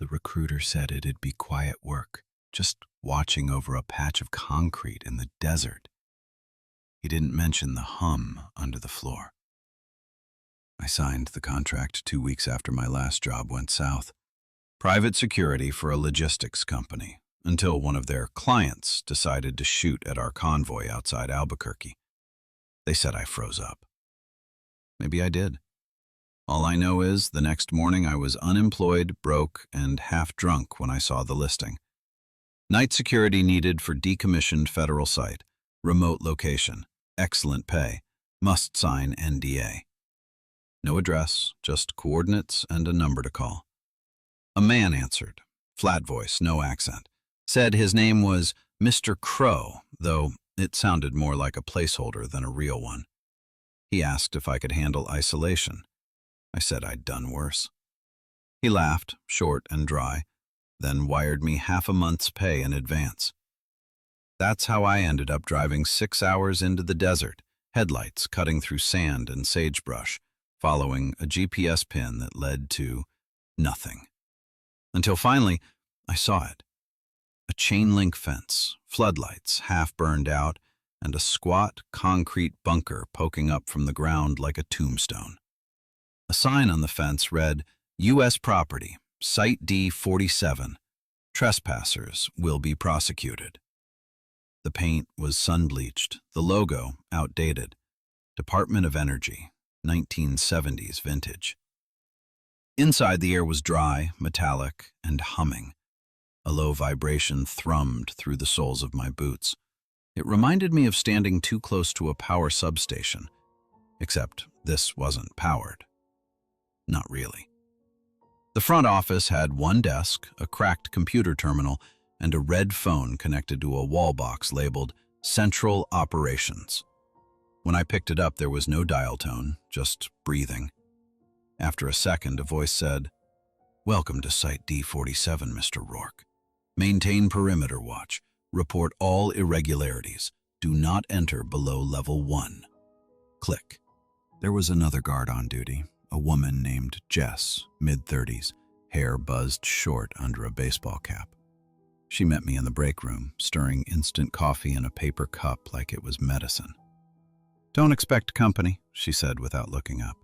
The recruiter said it'd be quiet work, just watching over a patch of concrete in the desert. He didn't mention the hum under the floor. I signed the contract 2 weeks after my last job went south. Private security for a logistics company, until one of their clients decided to shoot at our convoy outside Albuquerque. They said I froze up. Maybe I did. All I know is the next morning I was unemployed, broke, and half drunk when I saw the listing. Night security needed for decommissioned federal site, remote location, excellent pay, must sign NDA. No address, just coordinates and a number to call. A man answered, flat voice, no accent. Said his name was Mr. Crow, though it sounded more like a placeholder than a real one. He asked if I could handle isolation. I said I'd done worse. He laughed, short and dry, then wired me half a month's pay in advance. That's how I ended up driving 6 hours into the desert, headlights cutting through sand and sagebrush, following a GPS pin that led to nothing. Until finally, I saw it. A chain-link fence, floodlights half burned out, and a squat concrete bunker poking up from the ground like a tombstone. A sign on the fence read, U.S. property, Site D47. Trespassers will be prosecuted. The paint was sun-bleached, the logo outdated. Department of Energy, 1970s vintage. Inside, the air was dry, metallic, and humming. A low vibration thrummed through the soles of my boots. It reminded me of standing too close to a power substation, except this wasn't powered. Not really. The front office had one desk, a cracked computer terminal, and a red phone connected to a wall box labeled Central Operations. When I picked it up, there was no dial tone, just breathing. After a second, a voice said, "Welcome to Site D47, Mr. Rourke. Maintain perimeter watch. Report all irregularities. Do not enter below level 1. Click." There was another guard on duty, a woman named Jess, mid-30s, hair buzzed short under a baseball cap. She met me in the break room, stirring instant coffee in a paper cup like it was medicine. "Don't expect company," she said without looking up.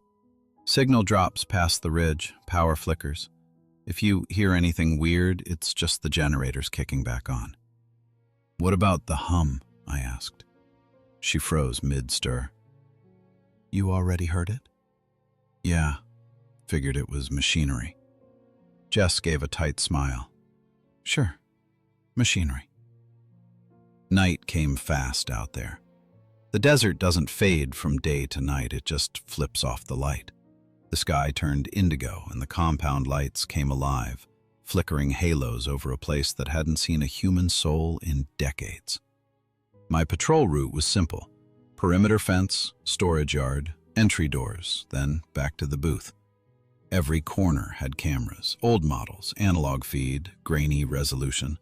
"Signal drops past the ridge, power flickers. If you hear anything weird, it's just the generators kicking back on." "What about the hum?" I asked. She froze mid-stir. "You already heard it?" "Yeah, figured it was machinery." Jess gave a tight smile. "Sure, machinery." Night came fast out there. The desert doesn't fade from day to night, it just flips off the light. The sky turned indigo and the compound lights came alive, flickering halos over a place that hadn't seen a human soul in decades. My patrol route was simple: perimeter fence, storage yard, entry doors, then back to the booth. Every corner had cameras, old models, analog feed, grainy resolution.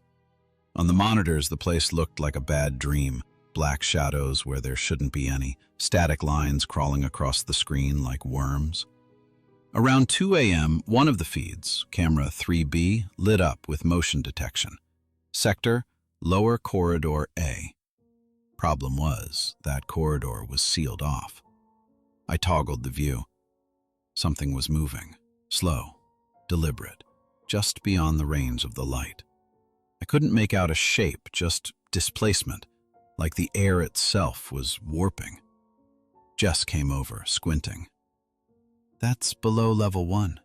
On the monitors, the place looked like a bad dream, black shadows where there shouldn't be any, static lines crawling across the screen like worms. Around 2 a.m., one of the feeds, camera 3B, lit up with motion detection. Sector, lower corridor A. Problem was, that corridor was sealed off. I toggled the view. Something was moving, slow, deliberate, just beyond the range of the light. I couldn't make out a shape, just displacement, like the air itself was warping. Jess came over, squinting. "That's below level 1.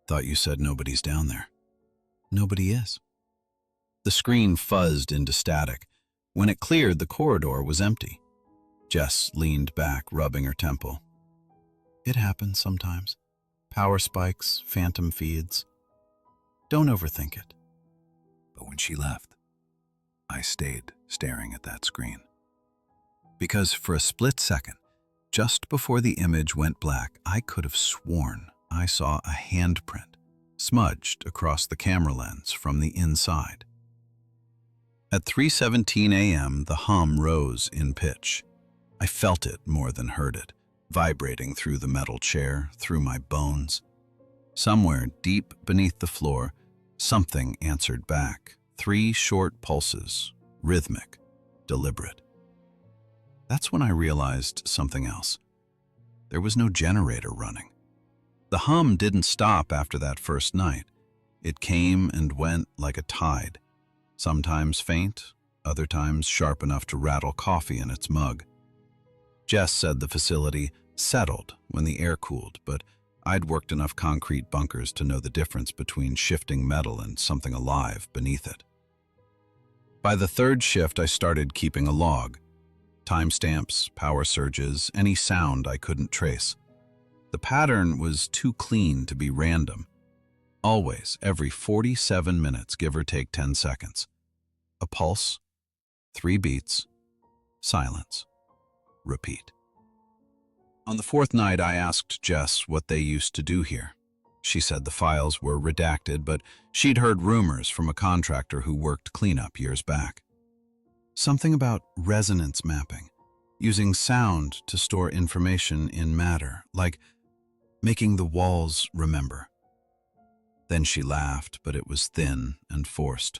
"Thought you said nobody's down there." "Nobody is." The screen fuzzed into static. When it cleared, the corridor was empty. Jess leaned back, rubbing her temple. "It happens sometimes. Power spikes, phantom feeds. Don't overthink it." But when she left, I stayed staring at that screen. Because for a split second, just before the image went black, I could have sworn I saw a handprint smudged across the camera lens from the inside. At 3:17 a.m., the hum rose in pitch. I felt it more than heard it, vibrating through the metal chair, through my bones. Somewhere deep beneath the floor, Something answered back. 3 short pulses, rhythmic, deliberate. That's when I realized something else. There was no generator running. The hum didn't stop after that first night. It came and went like a tide, sometimes faint, other times sharp enough to rattle coffee in its mug. Jess said the facility settled when the air cooled, but I'd worked enough concrete bunkers to know the difference between shifting metal and something alive beneath it. By the 3rd shift, I started keeping a log. Timestamps, power surges, any sound I couldn't trace. The pattern was too clean to be random. Always, every 47 minutes, give or take 10 seconds. A pulse, 3 beats, silence, repeat. On the 4th night, I asked Jess what they used to do here. She said the files were redacted, but she'd heard rumors from a contractor who worked cleanup years back. Something about resonance mapping, using sound to store information in matter, like making the walls remember. Then she laughed, but it was thin and forced.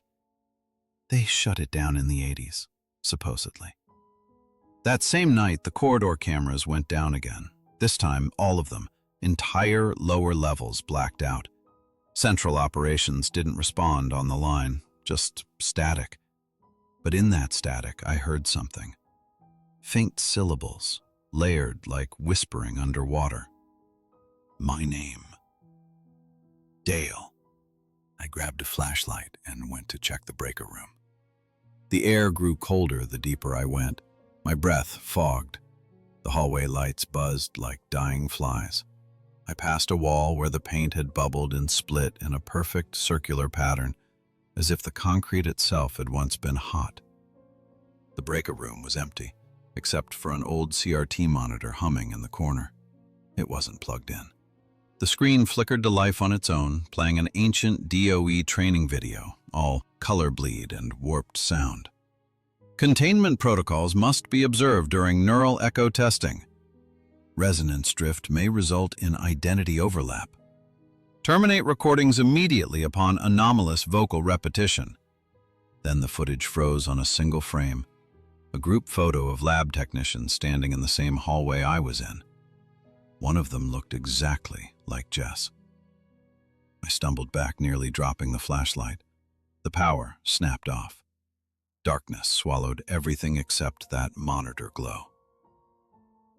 They shut it down in the 80s, supposedly. That same night, the corridor cameras went down again. This time, all of them. Entire lower levels blacked out. Central operations didn't respond on the line, just static. But in that static, I heard something. Faint syllables, layered like whispering underwater. My name. Dale. I grabbed a flashlight and went to check the breaker room. The air grew colder the deeper I went. My breath fogged. The hallway lights buzzed like dying flies. I passed a wall where the paint had bubbled and split in a perfect circular pattern, as if the concrete itself had once been hot. The breaker room was empty, except for an old CRT monitor humming in the corner. It wasn't plugged in. The screen flickered to life on its own, playing an ancient DOE training video, all color bleed and warped sound. Containment protocols must be observed during neural echo testing. Resonance drift may result in identity overlap. Terminate recordings immediately upon anomalous vocal repetition. Then the footage froze on a single frame, a group photo of lab technicians standing in the same hallway I was in. One of them looked exactly like Jess. I stumbled back, nearly dropping the flashlight. The power snapped off. Darkness swallowed everything except that monitor glow.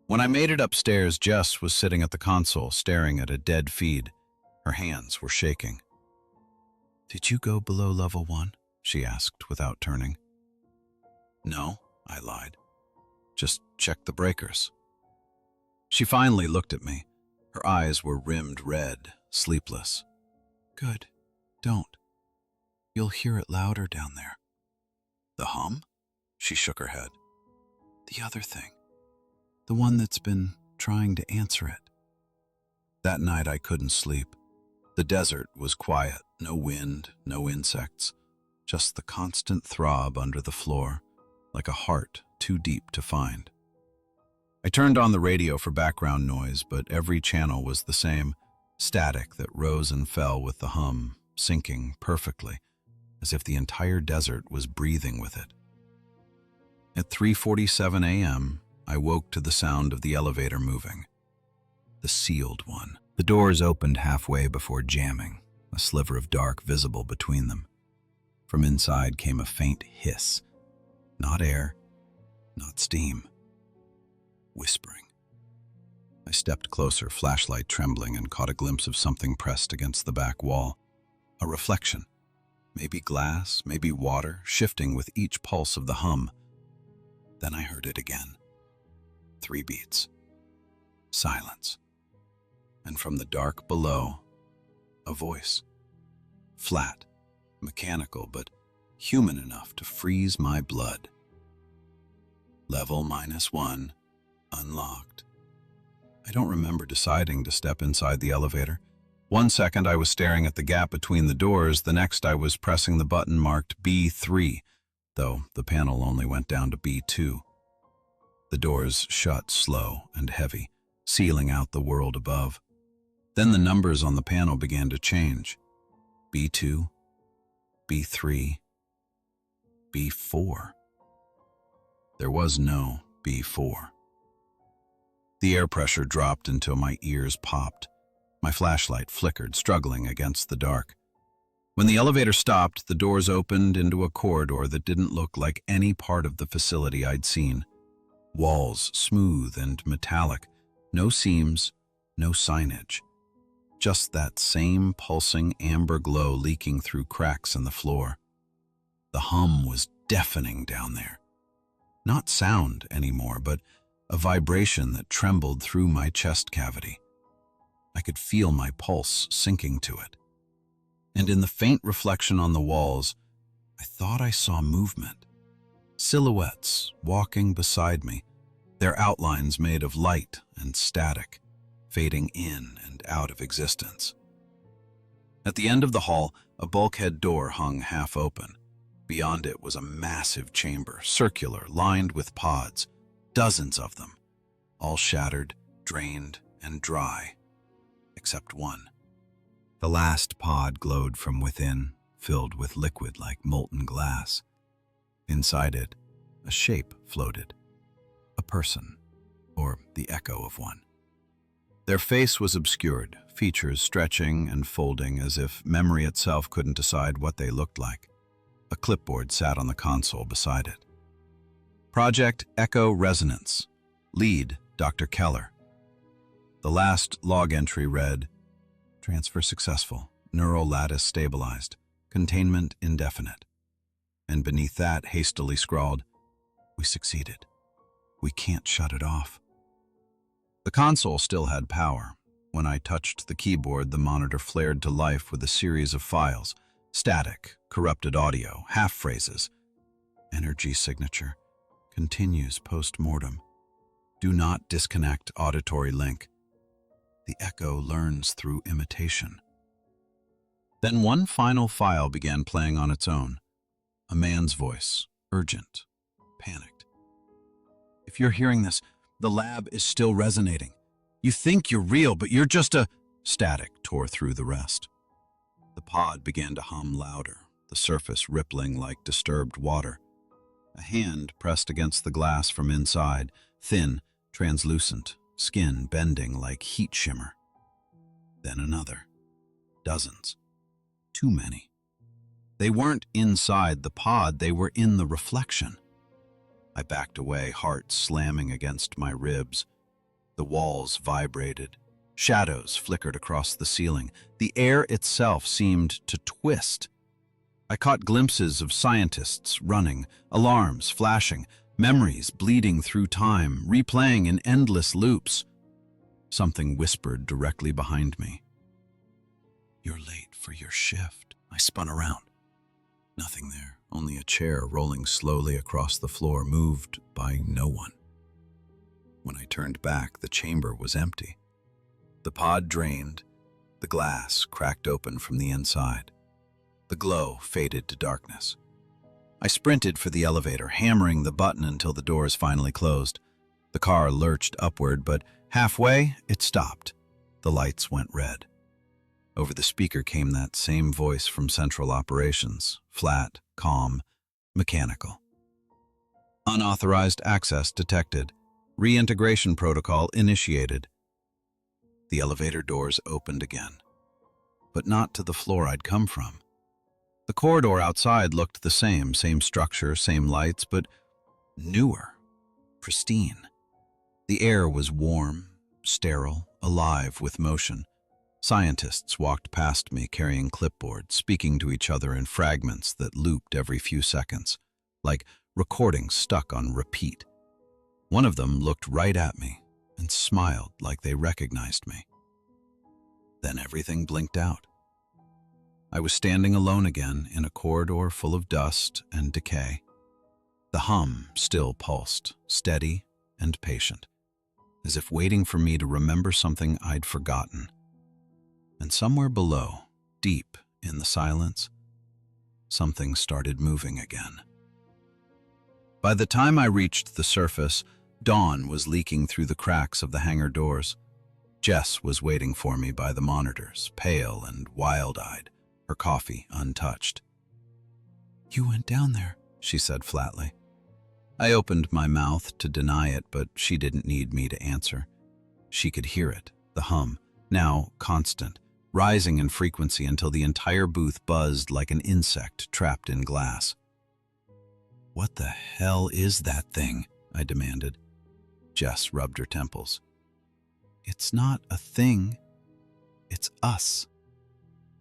When I made it upstairs, Jess was sitting at the console, staring at a dead feed. Her hands were shaking. "Did you go below level 1?" she asked without turning. "No," I lied. "Just check the breakers." She finally looked at me. Her eyes were rimmed red, sleepless. "Good. Don't. You'll hear it louder down there." "The hum?" She shook her head. "The other thing. The one that's been trying to answer it." That night I couldn't sleep. The desert was quiet, no wind, no insects, just the constant throb under the floor, like a heart too deep to find. I turned on the radio for background noise, but every channel was the same, static that rose and fell with the hum, syncing perfectly, as if the entire desert was breathing with it. At 3:47 a.m., I woke to the sound of the elevator moving. The sealed one. The doors opened halfway before jamming, a sliver of dark visible between them. From inside came a faint hiss. Not air, not steam. Whispering. I stepped closer, flashlight trembling, and caught a glimpse of something pressed against the back wall. A reflection. Maybe glass, maybe water, shifting with each pulse of the hum. Then I heard it again. 3 beats. Silence. And from the dark below, a voice. Flat, mechanical, but human enough to freeze my blood. Level -1, unlocked. I don't remember deciding to step inside the elevator. One second I was staring at the gap between the doors, the next I was pressing the button marked B3, though the panel only went down to B2. The doors shut slow and heavy, sealing out the world above. Then the numbers on the panel began to change. B2, B3, B4. There was no B4. The air pressure dropped until my ears popped. My flashlight flickered, struggling against the dark. When the elevator stopped, the doors opened into a corridor that didn't look like any part of the facility I'd seen. Walls smooth and metallic, no seams, no signage. Just that same pulsing amber glow leaking through cracks in the floor. The hum was deafening down there. Not sound anymore, but a vibration that trembled through my chest cavity. I could feel my pulse sinking to it. And in the faint reflection on the walls, I thought I saw movement. Silhouettes walking beside me, their outlines made of light and static, fading in and out of existence. At the end of the hall, a bulkhead door hung half open. Beyond it was a massive chamber, circular, lined with pods, dozens of them, all shattered, drained, and dry, except one. The last pod glowed from within, filled with liquid like molten glass. Inside it, a shape floated. A person, or the echo of one. Their face was obscured, features stretching and folding as if memory itself couldn't decide what they looked like. A clipboard sat on the console beside it. Project Echo Resonance. Lead, Dr. Keller. The last log entry read, "Transfer successful, neural lattice stabilized, containment indefinite." And beneath that, hastily scrawled, "We succeeded. We can't shut it off." The console still had power. When I touched the keyboard, the monitor flared to life with a series of files, static, corrupted audio, half-phrases. Energy signature. Continues post-mortem. Do not disconnect auditory link. The echo learns through imitation. Then one final file began playing on its own. A man's voice, urgent, panicked. "If you're hearing this, the lab is still resonating. You think you're real, but you're just a..." Static tore through the rest. The pod began to hum louder, the surface rippling like disturbed water. A hand pressed against the glass from inside, thin, translucent, skin bending like heat shimmer. Then another. Dozens. Too many. They weren't inside the pod, they were in the reflection. I backed away, heart slamming against my ribs. The walls vibrated. Shadows flickered across the ceiling. The air itself seemed to twist. I caught glimpses of scientists running, alarms flashing, memories bleeding through time, replaying in endless loops. Something whispered directly behind me. "You're late for your shift." I spun around. Nothing there, only a chair rolling slowly across the floor, moved by no one. When I turned back, the chamber was empty. The pod drained, the glass cracked open from the inside. The glow faded to darkness. I sprinted for the elevator, hammering the button until the doors finally closed. The car lurched upward, but halfway, it stopped. The lights went red. Over the speaker came that same voice from Central Operations, flat, calm, mechanical. "Unauthorized access detected. Reintegration protocol initiated." The elevator doors opened again, but not to the floor I'd come from. The corridor outside looked the same structure, same lights, but newer, pristine. The air was warm, sterile, alive with motion. Scientists walked past me carrying clipboards, speaking to each other in fragments that looped every few seconds, like recordings stuck on repeat. One of them looked right at me and smiled like they recognized me. Then everything blinked out. I was standing alone again in a corridor full of dust and decay. The hum still pulsed, steady and patient, as if waiting for me to remember something I'd forgotten. And somewhere below, deep in the silence, something started moving again. By the time I reached the surface, dawn was leaking through the cracks of the hangar doors. Jess was waiting for me by the monitors, pale and wild-eyed, her coffee untouched. "You went down there," she said flatly. I opened my mouth to deny it, but she didn't need me to answer. She could hear it, the hum, now constant, rising in frequency until the entire booth buzzed like an insect trapped in glass. "What the hell is that thing?" I demanded. Jess rubbed her temples. "It's not a thing. It's us."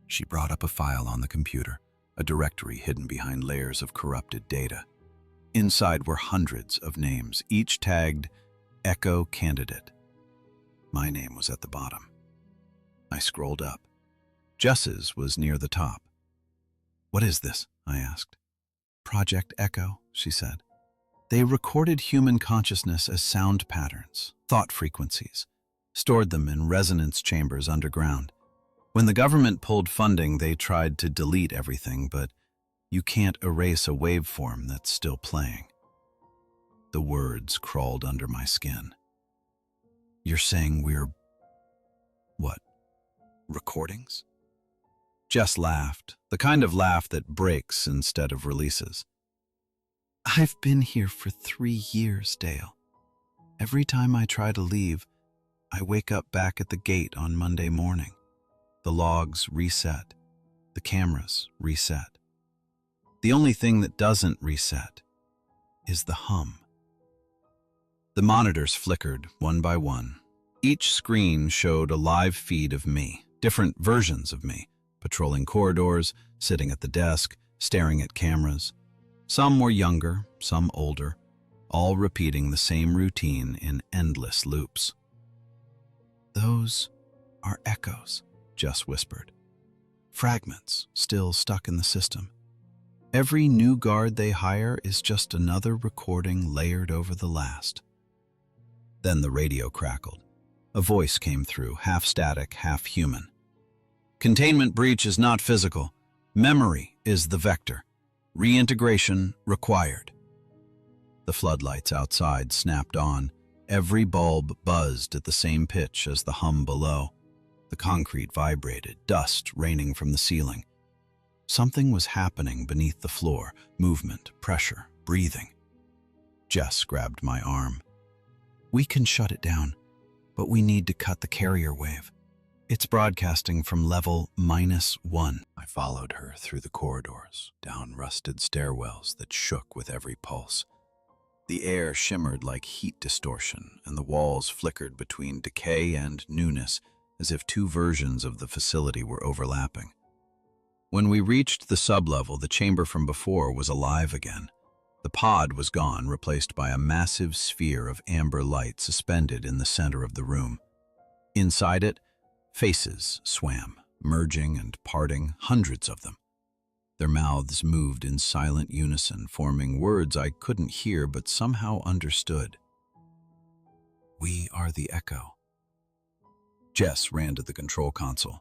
She brought up a file on the computer, a directory hidden behind layers of corrupted data. Inside were hundreds of names, each tagged Echo Candidate. My name was at the bottom. I scrolled up. Jess's was near the top. "What is this?" I asked. "Project Echo," she said. "They recorded human consciousness as sound patterns, thought frequencies, stored them in resonance chambers underground. When the government pulled funding, they tried to delete everything, but you can't erase a waveform that's still playing." The words crawled under my skin. "You're saying we're... what? Recordings?" Jess laughed, the kind of laugh that breaks instead of releases. "I've been here for 3 years, Dale. Every time I try to leave, I wake up back at the gate on Monday morning. The logs reset. The cameras reset. The only thing that doesn't reset is the hum." The monitors flickered one by one. Each screen showed a live feed of me, different versions of me, patrolling corridors, sitting at the desk, staring at cameras. Some were younger, some older, all repeating the same routine in endless loops. "Those are echoes," Jess whispered. "Fragments still stuck in the system. Every new guard they hire is just another recording layered over the last." Then the radio crackled. A voice came through, half static, half human. "Containment breach is not physical. Memory is the vector. Reintegration required." The floodlights outside snapped on. Every bulb buzzed at the same pitch as the hum below. The concrete vibrated, dust raining from the ceiling. Something was happening beneath the floor, movement, pressure, breathing. Jess grabbed my arm. "We can shut it down, but we need to cut the carrier wave. It's broadcasting from level -1. I followed her through the corridors, down rusted stairwells that shook with every pulse. The air shimmered like heat distortion, and the walls flickered between decay and newness, as if two versions of the facility were overlapping. When we reached the sublevel, the chamber from before was alive again. The pod was gone, replaced by a massive sphere of amber light suspended in the center of the room. Inside it, faces swam, merging and parting, hundreds of them. Their mouths moved in silent unison, forming words I couldn't hear but somehow understood. "We are the Echo." Jess ran to the control console.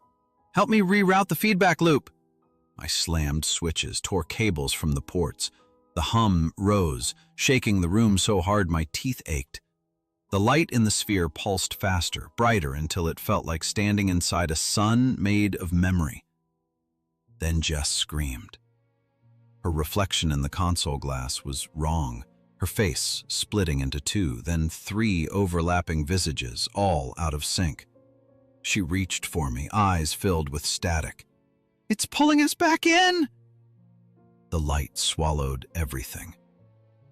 "Help me reroute the feedback loop." I slammed switches, tore cables from the ports. The hum rose, shaking the room so hard my teeth ached. The light in the sphere pulsed faster, brighter, until it felt like standing inside a sun made of memory. Then Jess screamed. Her reflection in the console glass was wrong, her face splitting into 2, then 3 overlapping visages, all out of sync. She reached for me, eyes filled with static. "It's pulling us back in!" The light swallowed everything.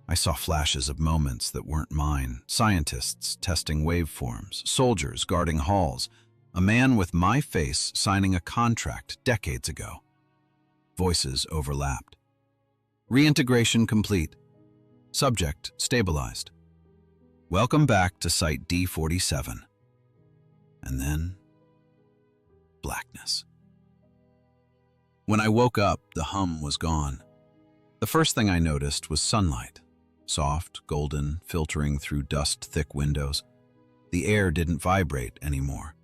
I saw flashes of moments that weren't mine, scientists testing waveforms, soldiers guarding halls, a man with my face signing a contract decades ago. Voices overlapped. "Reintegration complete. Subject stabilized. Welcome back to Site D47. And then, blackness. When I woke up, the hum was gone. The first thing I noticed was sunlight, soft, golden, filtering through dust-thick windows. The air didn't vibrate anymore.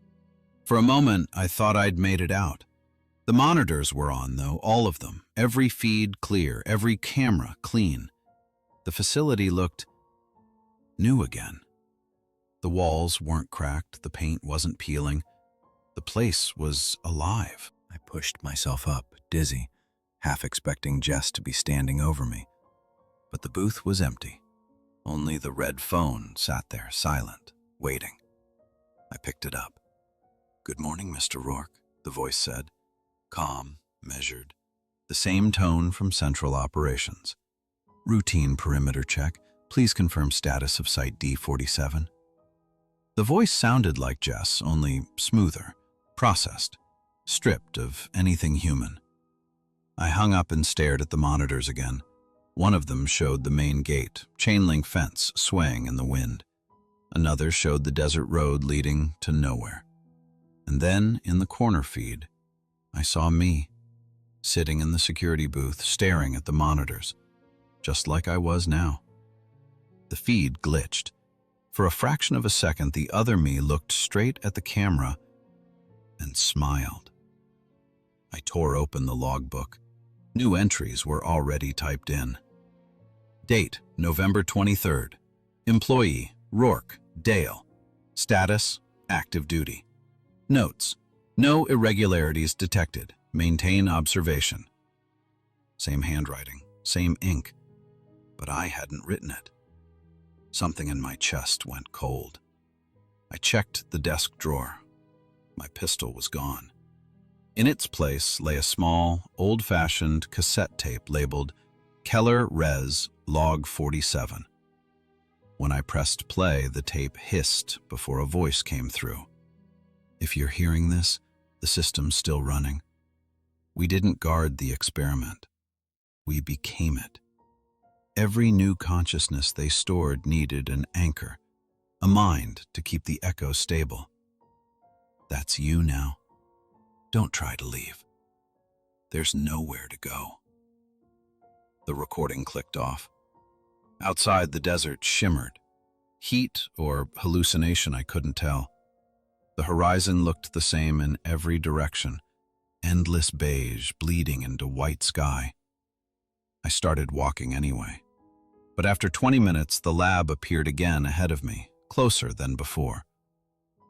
For a moment, I thought I'd made it out. The monitors were on, though, all of them, every feed clear, every camera clean. The facility looked new again. The walls weren't cracked, the paint wasn't peeling. The place was alive. I pushed myself up, dizzy, half expecting Jess to be standing over me. But the booth was empty. Only the red phone sat there, silent, waiting. I picked it up. "Good morning, Mr. Rourke," the voice said. Calm, measured. The same tone from Central Operations. "Routine perimeter check. Please confirm status of Site D47. The voice sounded like Jess, only smoother, processed, stripped of anything human. I hung up and stared at the monitors again. One of them showed the main gate, chain-link fence swaying in the wind. Another showed the desert road leading to nowhere. And then, in the corner feed, I saw me, sitting in the security booth, staring at the monitors, just like I was now. The feed glitched. For a fraction of a second, the other me looked straight at the camera and smiled. I tore open the logbook. New entries were already typed in. Date, November 23rd. Employee, Rourke, Dale. Status, active duty. Notes, no irregularities detected. Maintain observation. Same handwriting, same ink, but I hadn't written it. Something in my chest went cold. I checked the desk drawer. My pistol was gone. In its place lay a small, old-fashioned cassette tape labeled Keller Res Log 47. When I pressed play, the tape hissed before a voice came through. "If you're hearing this, the system's still running. We didn't guard the experiment. We became it. Every new consciousness they stored needed an anchor, a mind to keep the echo stable. That's you now. Don't try to leave. There's nowhere to go." The recording clicked off. Outside, the desert shimmered. Heat or hallucination, I couldn't tell. The horizon looked the same in every direction, endless beige bleeding into white sky. I started walking anyway. But after 20 minutes, the lab appeared again ahead of me, closer than before.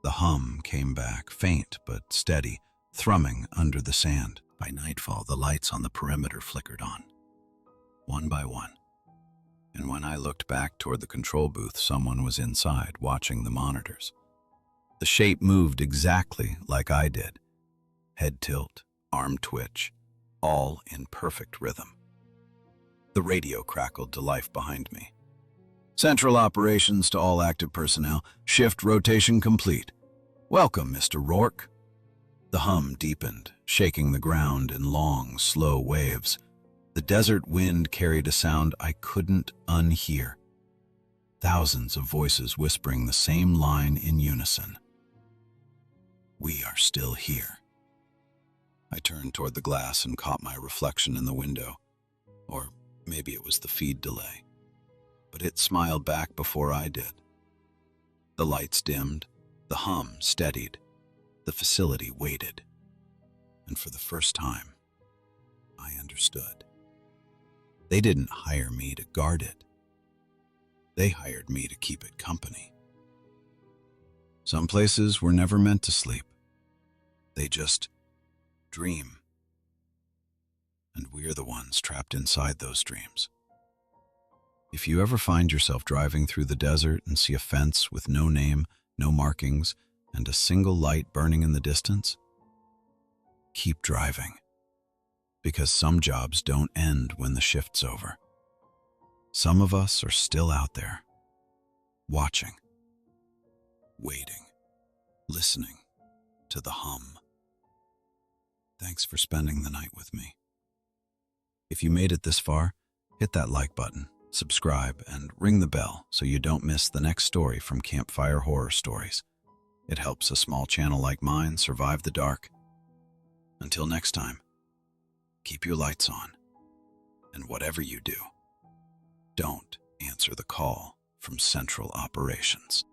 The hum came back, faint but steady, thrumming under the sand. By nightfall, the lights on the perimeter flickered on, one by one. And when I looked back toward the control booth, someone was inside, watching the monitors. The shape moved exactly like I did. Head tilt, arm twitch, all in perfect rhythm. The radio crackled to life behind me. "Central Operations to all active personnel. Shift rotation complete. Welcome, Mr. Rourke." The hum deepened, shaking the ground in long, slow waves. The desert wind carried a sound I couldn't unhear. Thousands of voices whispering the same line in unison. "We are still here." I turned toward the glass and caught my reflection in the window. Or maybe it was the feed delay. But it smiled back before I did. The lights dimmed, the hum steadied, the facility waited. And for the first time, I understood. They didn't hire me to guard it. They hired me to keep it company. Some places were never meant to sleep. They just dream. And we're the ones trapped inside those dreams. If you ever find yourself driving through the desert and see a fence with no name, no markings, and a single light burning in the distance, keep driving. Because some jobs don't end when the shift's over. Some of us are still out there, watching, waiting, listening to the hum. Thanks for spending the night with me. If you made it this far, hit that like button, subscribe, and ring the bell so you don't miss the next story from Campfire Horror Stories. It helps a small channel like mine survive the dark. Until next time, keep your lights on, and whatever you do, don't answer the call from Central Operations.